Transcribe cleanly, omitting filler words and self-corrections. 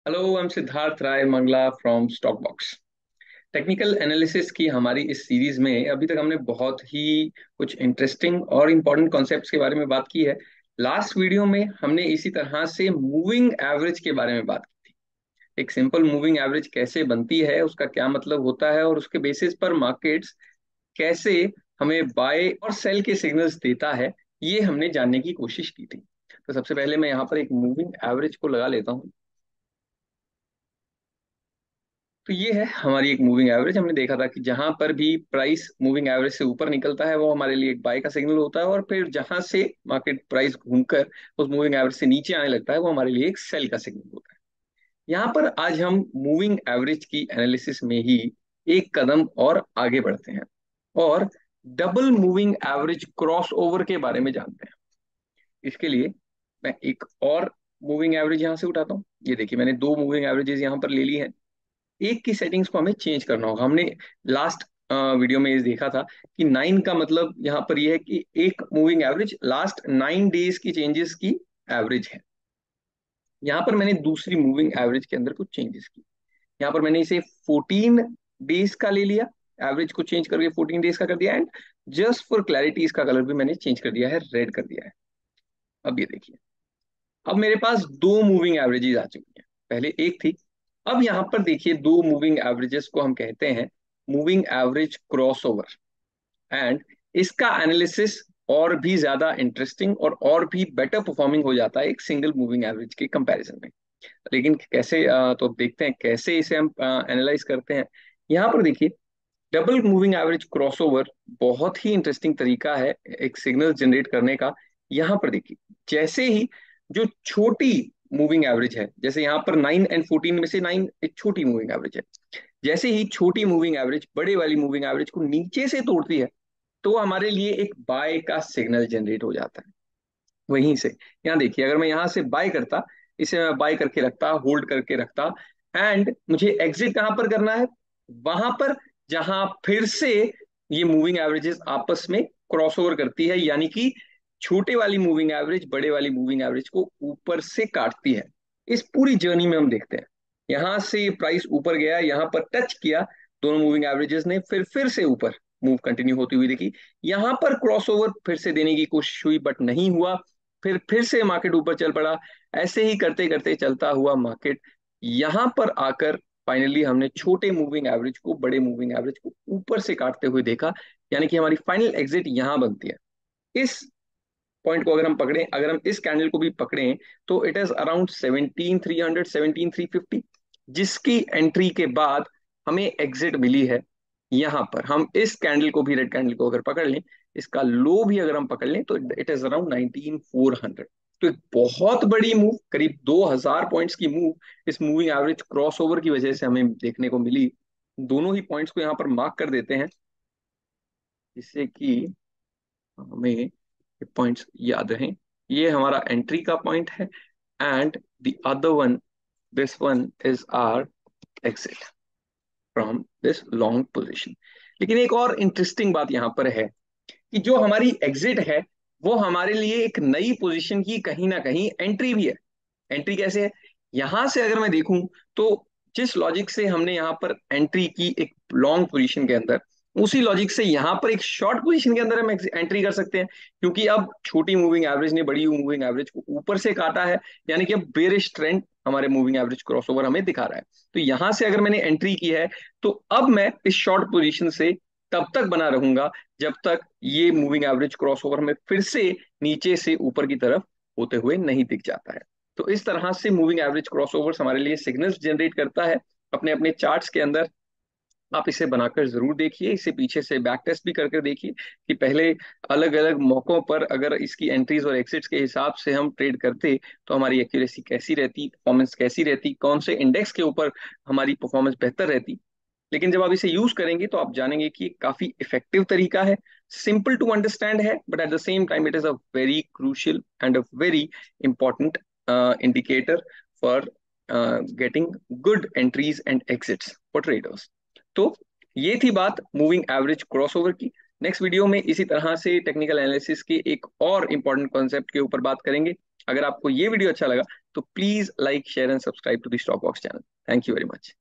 Hello, I am Siddharth Rai Mangla from Stock Box. Technical analysis की हमारी इस सीरीज में अभी तक हमने बहुत ही कुछ इंटरेस्टिंग और इम्पोर्टेंट कॉन्सेप्ट्स के बारे में बात की है। लास्ट वीडियो में हमने इसी तरह से मूविंग एवरेज के बारे में बात की थी। एक सिंपल मूविंग एवरेज कैसे बनती है, उसका क्या मतलब होता है और उसके बेसिस पर मार्केट्स कैसे हमें बाय और सेल के सिग्नल्स देता है, ये हमने जानने की कोशिश की थी। तो सबसे पहले मैं यहाँ पर एक मूविंग एवरेज को लगा लेता हूँ। तो ये है हमारी एक मूविंग एवरेज। हमने देखा था कि जहां पर भी प्राइस मूविंग एवरेज से ऊपर निकलता है वो हमारे लिए एक बाय का सिग्नल होता है, और फिर जहां से मार्केट प्राइस घूमकर उस मूविंग एवरेज से नीचे आने लगता है वो हमारे लिए एक सेल का सिग्नल होता है। यहाँ पर आज हम मूविंग एवरेज की एनालिसिस में ही एक कदम और आगे बढ़ते हैं और double moving average cross over के बारे में जानते हैं। इसके लिए मैं एक और मूविंग एवरेज यहाँ से उठाता हूँ। ये देखिए, मैंने दो मूविंग एवरेजेस यहाँ पर ले ली हैं। एक की सेटिंग्स को हमें चेंज करना होगा। हमने लास्ट वीडियो में ये देखा था कि 9 का मतलब यहाँ पर ये है कि एक मूविंग एवरेज लास्ट 9 डेज की चेंजेस की एवरेज है। यहाँ पर मैंने दूसरी मूविंग एवरेज के अंदर कुछ चेंजेस की। यहाँ पर मैंने इसे 14 डेज का ले लिया, एवरेज को चेंज करके 14 डेज का कर दिया, एंड जस्ट फॉर क्लैरिटी इसका कलर भी मैंने चेंज कर दिया है, रेड कर दिया है। अब ये देखिए, अब मेरे पास दो मूविंग एवरेजेस आ चुकी हैं। पहले एक थी, अब यहां पर देखिए दो मूविंग एवरेजेस को हम कहते हैं मूविंग एवरेज क्रॉसओवर। एंड इसका एनालिसिस और भी ज्यादा इंटरेस्टिंग और भी बेटर परफॉर्मिंग हो जाता है एक सिंगल मूविंग एवरेज के कंपैरिजन में। लेकिन कैसे, तो अब देखते हैं कैसे इसे हम एनालाइज करते हैं। यहाँ पर देखिए, डबल मूविंग एवरेज क्रॉसओवर बहुत ही इंटरेस्टिंग तरीका है एक सिग्नल जनरेट करने का। यहाँ पर देखिए, जैसे ही जो छोटी मूविंग एवरेज है, जैसे यहाँ पर 9 और 14 में से 9 एक छोटी मूविंग एवरेज है, जैसे ही छोटी मूविंग एवरेज बड़े वाली मूविंग एवरेज को नीचे से तोड़ती है तो हमारे लिए एक बाय का सिग्नल जनरेट हो जाता है। वहीं से यहाँ देखिए, अगर मैं यहाँ से बाय करता, इसे मैं बाय करके रखता, होल्ड करके रखता, एंड मुझे एग्जिट कहां पर करना है, वहां पर जहां फिर से ये मूविंग एवरेजेस आपस में क्रॉसओवर करती है, यानी कि छोटे वाली मूविंग एवरेज बड़े वाली मूविंग एवरेज को ऊपर से काटती है। इस पूरी जर्नी में हम देखते हैं, यहां से प्राइस ऊपर गया, यहां पर टच किया दोनों मूविंग एवरेजेस ने, फिर से ऊपर मूव कंटिन्यू होती हुई देखी। यहां पर क्रॉसओवर फिर से देने की कोशिश हुई बट नहीं हुआ, फिर से मार्केट ऊपर चल पड़ा। ऐसे ही करते करते चलता हुआ मार्केट यहां पर आकर फाइनली हमने छोटे मूविंग एवरेज को बड़े मूविंग एवरेज को ऊपर से काटते हुए देखा, यानी कि हमारी फाइनल एग्जिट यहां बनती है। इस पॉइंट को अगर हम पकड़ें, अगर हम इस कैंडल को भी पकड़ें, तो इट इज अराउंड 17,300 17,350, जिसकी एंट्री के बाद हमें एग्जिट मिली है। यहां पर हम इस कैंडल को भी, रेड कैंडल को अगर पकड़ लें, इसका लो भी अगर हम पकड़ लें, तो इट इज अराउंड 19,400। तो एक बहुत बड़ी मूव, करीब 2,000 पॉइंट्स की मूव इस मूविंग एवरेज क्रॉसओवर की वजह से हमें देखने को मिली। दोनों ही पॉइंट्स को यहाँ पर मार्क कर देते हैं, जिससे कि हमें पॉइंट्स याद रहें। ये हमारा एंट्री का पॉइंट है, and the other one, this one is our exit from this long position. लेकिन एक और इंटरेस्टिंग बात यहां पर है कि जो हमारी एग्जिट है वो हमारे लिए एक नई पोजीशन की कहीं ना कहीं एंट्री भी है। एंट्री कैसे है, यहां से अगर मैं देखूं तो जिस लॉजिक से हमने यहां पर एंट्री की एक लॉन्ग पोजीशन के अंदर, उसी लॉजिक से यहां पर एक शॉर्ट पोजीशन के अंदर हम एंट्री कर सकते हैं। क्योंकि अब छोटी मूविंग एवरेज ने बड़ी मूविंग एवरेज को ऊपर से काटा है, यानी कि अब बेरिश ट्रेंड हमारे मूविंग एवरेज क्रॉसओवर हमें दिखा रहा है। तो यहां से अगर मैंने एंट्री की है, तो अब मैं इस शॉर्ट पोजीशन से तब तक बना रहूंगा जब तक ये मूविंग एवरेज क्रॉसओवर में फिर से नीचे से ऊपर की तरफ होते हुए नहीं दिख जाता है। तो इस तरह से मूविंग एवरेज क्रॉसओवर्स हमारे लिए सिग्नल्स जनरेट करता है अपने अपने चार्ट्स के अंदर। आप इसे बनाकर जरूर देखिए, इसे पीछे से बैक टेस्ट भी करके देखिए कि पहले अलग अलग मौकों पर अगर इसकी एंट्रीज और एग्जिट्स के हिसाब से हम ट्रेड करते तो हमारी एक्यूरेसी कैसी रहती, परफॉर्मेंस कैसी रहती, कौन से इंडेक्स के ऊपर हमारी परफॉर्मेंस बेहतर रहती। लेकिन जब आप इसे यूज करेंगे तो आप जानेंगे कि काफी इफेक्टिव तरीका है, सिंपल टू अंडरस्टैंड है, but at the same time it is a very crucial and a very important indicator for getting good entries and exits for traders. तो ये थी बात मूविंग एवरेज क्रॉसओवर की। नेक्स्ट वीडियो में इसी तरह से टेक्निकल एनालिसिस के एक और इंपॉर्टेंट कॉन्सेप्ट के ऊपर बात करेंगे। अगर आपको ये वीडियो अच्छा लगा तो please like share and subscribe to the Stock Box channel. Thank you very much.